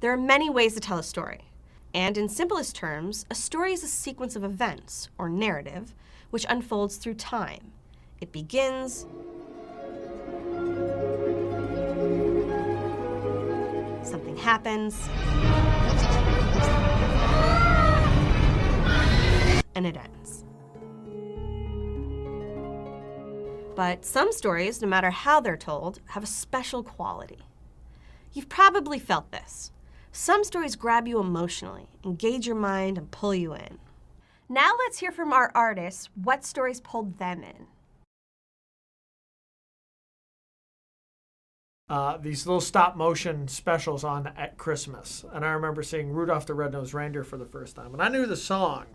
There are many ways to tell a story. And in simplest terms, a story is a sequence of events, or narrative, which unfolds through time. It begins, something happens, and it ends. But some stories, no matter how they're told, have a special quality. You've probably felt this. Some stories grab you emotionally, engage your mind, and pull you in. Now let's hear from our artists what stories pulled them in. These little stop-motion specials on at Christmas. And I remember seeing Rudolph the Red-Nosed Reindeer for the first time. And I knew the song.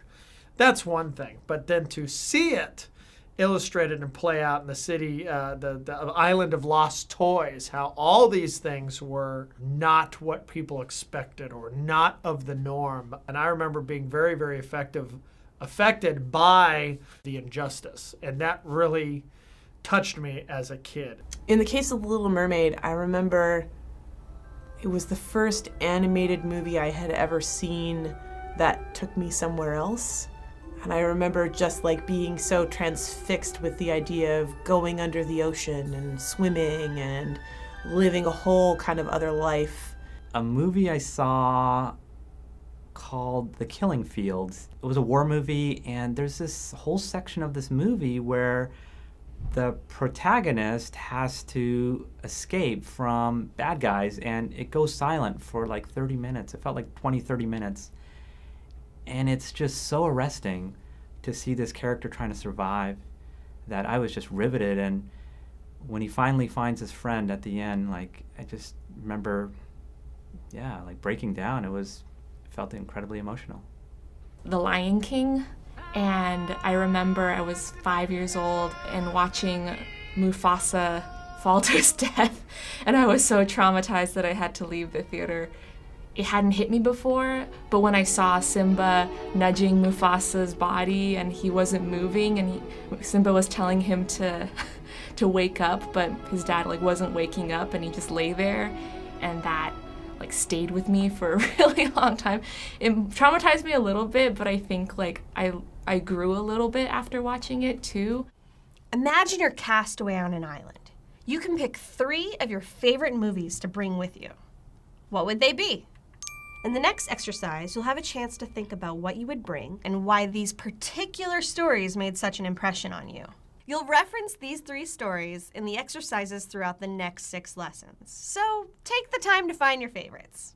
That's one thing. But then to see it illustrated and play out in the city, the island of lost toys, how all these things were not what people expected or not of the norm. And I remember being very, very affected by the injustice. And that really touched me as a kid. In the case of The Little Mermaid, I remember it was the first animated movie I had ever seen that took me somewhere else. And I remember just like being so transfixed with the idea of going under the ocean and swimming and living a whole kind of other life. A movie I saw called The Killing Fields. It was a war movie, and there's this whole section of this movie where the protagonist has to escape from bad guys, and it goes silent for like 30 minutes. It felt like 20, 30 minutes. And it's just so arresting to see this character trying to survive that I was just riveted. And when he finally finds his friend at the end, like, I just remember, like breaking down. It felt incredibly emotional. The Lion King. And I remember I was 5 years old and watching Mufasa fall to his death. And I was so traumatized that I had to leave the theater. It hadn't hit me before, but when I saw Simba nudging Mufasa's body and he wasn't moving, and Simba was telling him to wake up, but his dad wasn't waking up, and he just lay there, and that stayed with me for a really long time. It traumatized me a little bit, but I think I grew a little bit after watching it too. Imagine you're cast away on an island. You can pick 3 of your favorite movies to bring with you. What would they be? In the next exercise, you'll have a chance to think about what you would bring and why these particular stories made such an impression on you. You'll reference these 3 stories in the exercises throughout the next 6 lessons. So take the time to find your favorites.